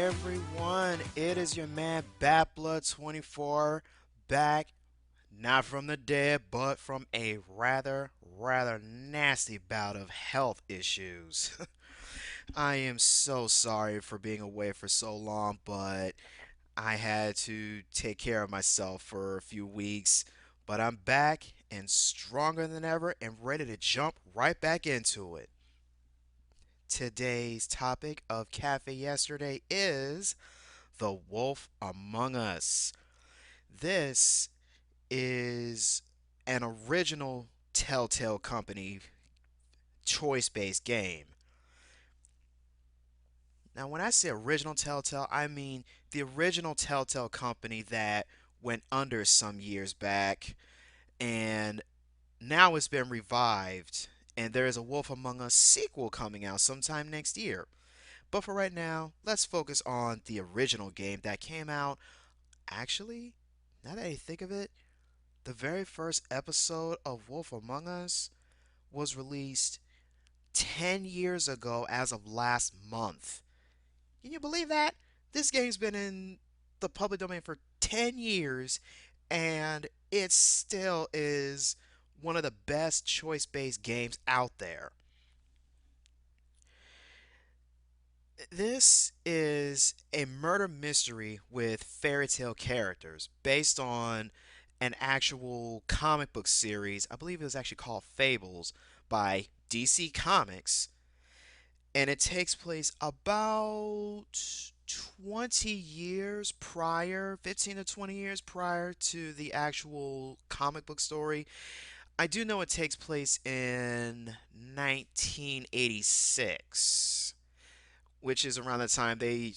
everyone, it is your man BatBlood24 back, not from the dead, but from a rather nasty bout of health issues. I am so sorry for being away for so long, but I had to take care of myself for a few weeks. But I'm back and stronger than ever and ready to jump right back into it. Today's topic of Cafe Yesterday is The Wolf Among Us. This is an original Telltale Company choice based game. Now, when I say original Telltale, I mean the original Telltale Company that went under some years back, and now it's been revived, and there is a Wolf Among Us sequel coming out sometime next year. But for right now, let's focus on the original game that came out. Actually, now that I think of it, the very first episode of Wolf Among Us was released 10 years ago as of last month. Can you believe that? This game's been in the public domain for 10 years and it still is one of the best choice based games out there. This is a murder mystery with fairy tale characters based on an actual comic book series. I believe it was actually called Fables by DC Comics. And it takes place about 20 years prior, 15 to 20 years prior to the actual comic book story. I do know it takes place in 1986, which is around the time they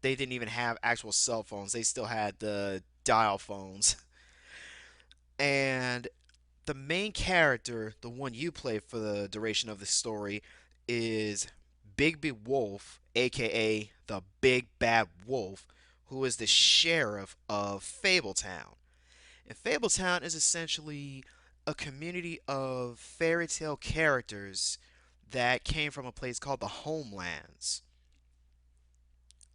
didn't even have actual cell phones. They still had the dial phones. And the main character, the one you play for the duration of the story, is Bigby Wolf, aka the Big Bad Wolf, who is the sheriff of Fabletown. And Fabletown is essentially a community of fairy tale characters that came from a place called the Homelands.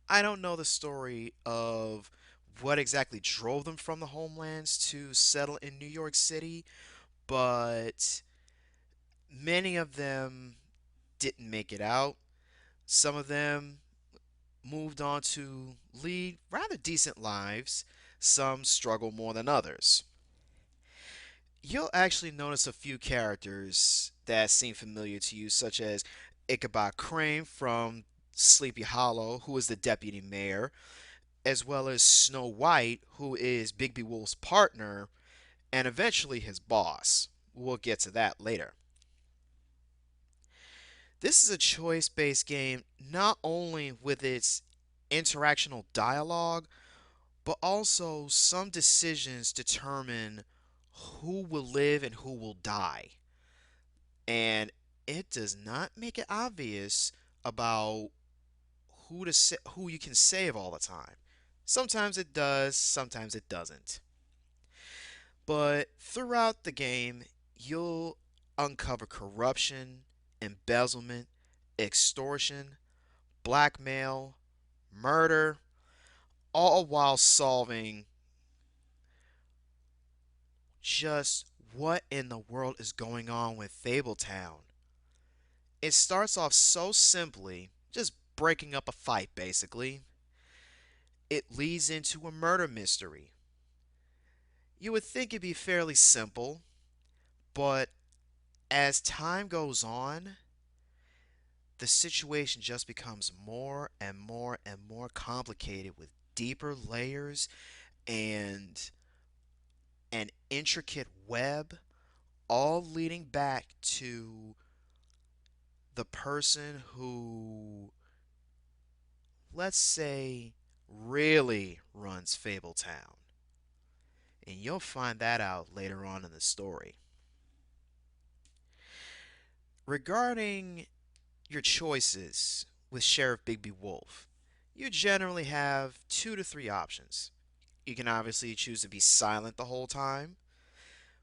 I don't know the story of what exactly drove them from the Homelands to settle in New York City, but many of them didn't make it out. Some of them moved on to lead rather decent lives. Some struggle more than others. You'll actually notice a few characters that seem familiar to you, such as Ichabod Crane from Sleepy Hollow, who is the deputy mayor, as well as Snow White, who is Bigby Wolf's partner, and eventually his boss. We'll get to that later. This is a choice based game not only with its interactional dialogue, but also some decisions determine who will live and who will die. And it does not make it obvious about who you can save all the time. Sometimes it does, sometimes it doesn't. But throughout the game, you'll uncover corruption, embezzlement, extortion, blackmail, murder, all while solving just what in the world is going on with Fabletown. It starts off so simply, just breaking up a fight basically. It leads into a murder mystery. You would think it'd be fairly simple, but as time goes on, the situation just becomes more and more and more complicated with deeper layers and an intricate web, all leading back to the person who, let's say, really runs Fabletown. And you'll find that out later on in the story. Regarding your choices with Sheriff Bigby Wolf, you generally have two to three options. You can obviously choose to be silent the whole time,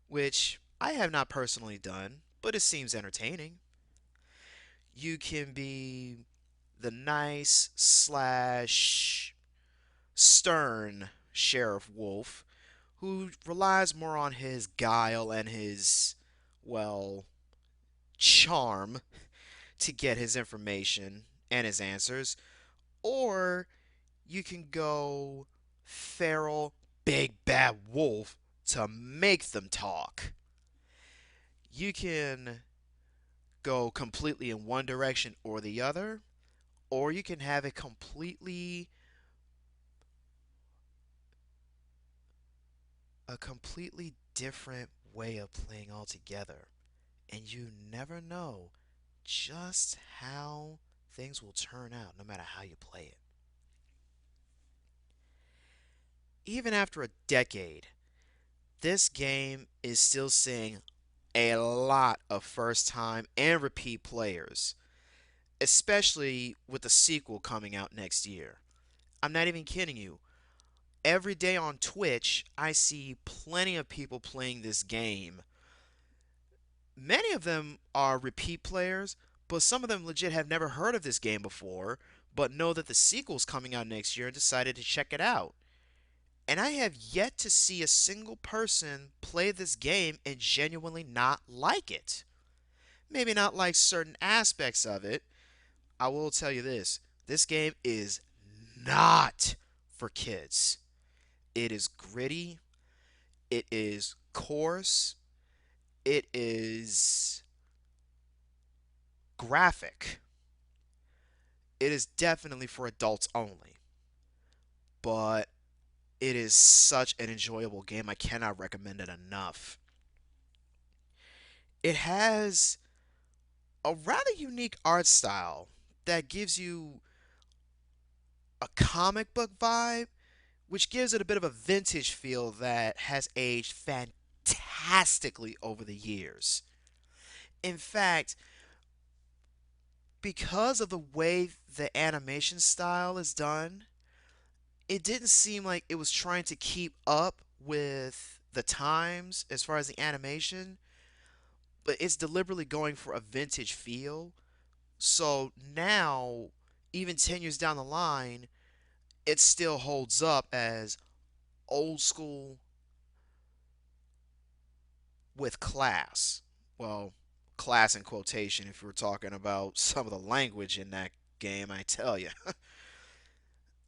which I have not personally done, but it seems entertaining. You can be the nice slash stern Sheriff Wolf, who relies more on his guile and his, well, charm to get his information and his answers. Or you can go feral, big bad wolf to make them talk. You can go completely in one direction or the other, or you can have a completely different way of playing altogether. And you never know just how things will turn out no matter how you play it. Even after a decade, this game is still seeing a lot of first time and repeat players, especially with the sequel coming out next year. I'm not even kidding you. Every day on Twitch, I see plenty of people playing this game. Many of them are repeat players, but some of them legit have never heard of this game before, but know that the sequel's coming out next year and decided to check it out. And I have yet to see a single person play this game and genuinely not like it. Maybe not like certain aspects of it. I will tell you this game is not for kids. It is gritty, it is coarse, it is graphic. It is definitely for adults only. But it is such an enjoyable game. I cannot recommend it enough. It has a rather unique art style that gives you a comic book vibe, which gives it a bit of a vintage feel that has aged fantastically over the years. In fact, because of the way the animation style is done, it didn't seem like it was trying to keep up with the times as far as the animation, but it's deliberately going for a vintage feel. So now, even 10 years down the line, it still holds up as old school with class. Well, class in quotation if we're talking about some of the language in that game, I tell you.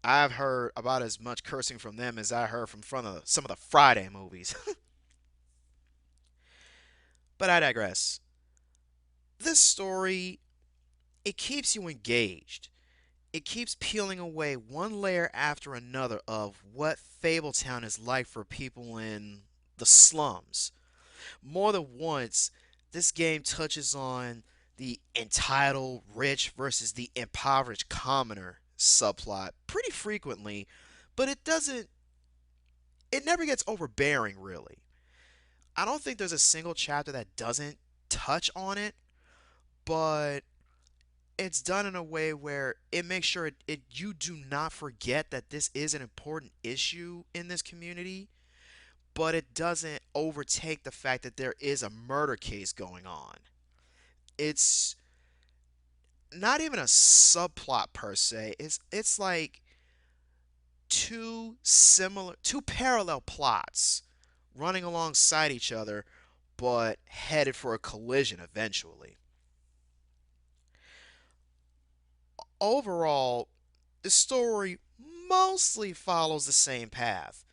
I've heard about as much cursing from them as I heard from front of some of the Friday movies. But I digress. This story, it keeps you engaged. It keeps peeling away one layer after another of what Fabletown is like for people in the slums. More than once, this game touches on the entitled rich versus the impoverished commoner subplot pretty frequently, but it never gets overbearing really. I don't think there's a single chapter that doesn't touch on it, but it's done in a way where it makes sure you do not forget that this is an important issue in this community, but it doesn't overtake the fact that there is a murder case going on. It's not even a subplot per se. It's like two parallel plots running alongside each other, but headed for a collision eventually. Overall, the story mostly follows the same path,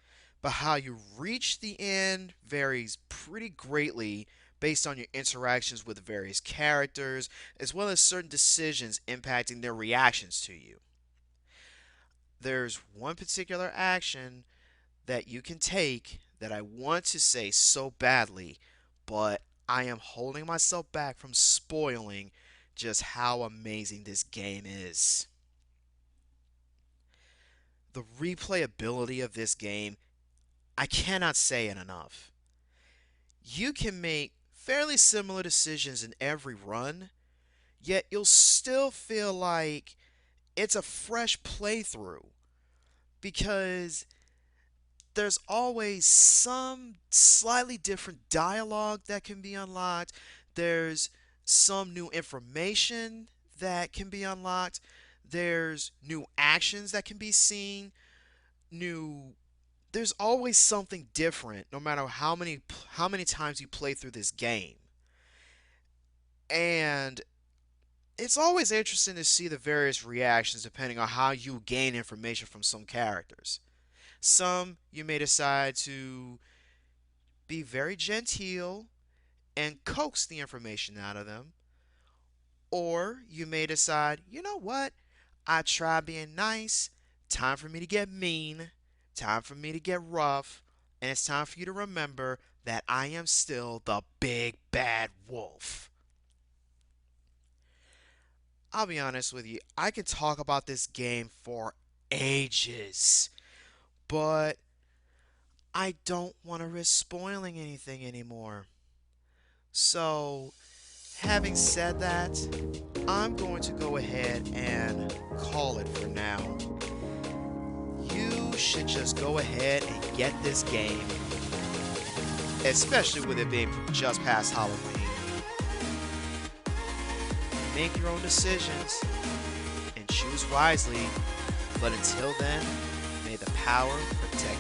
but how you reach the end varies pretty greatly based on your interactions with various characters, as well as certain decisions impacting their reactions to you. There's one particular action that you can take that I want to say so badly, but I am holding myself back from spoiling just how amazing this game is. The replayability of this game, I cannot say it enough. You can make fairly similar decisions in every run, yet you'll still feel like it's a fresh playthrough because there's always some slightly different dialogue that can be unlocked. There's some new information that can be unlocked. There's new actions that can be seen, new there's always something different no matter how many times you play through this game. And it's always interesting to see the various reactions depending on how you gain information from some characters. Some you may decide to be very genteel and coax the information out of them, or you may decide, you know what? I tried being nice. Time for me to get mean. Time for me to get rough. And it's time for you to remember that I am still the big bad wolf. I'll be honest with you, I could talk about this game for ages, but I don't want to risk spoiling anything anymore. So, having said that, I'm going to go ahead and call it for now. You should just go ahead and get this game, especially with it being just past Halloween. Make your own decisions and choose wisely, but until then, may the power protect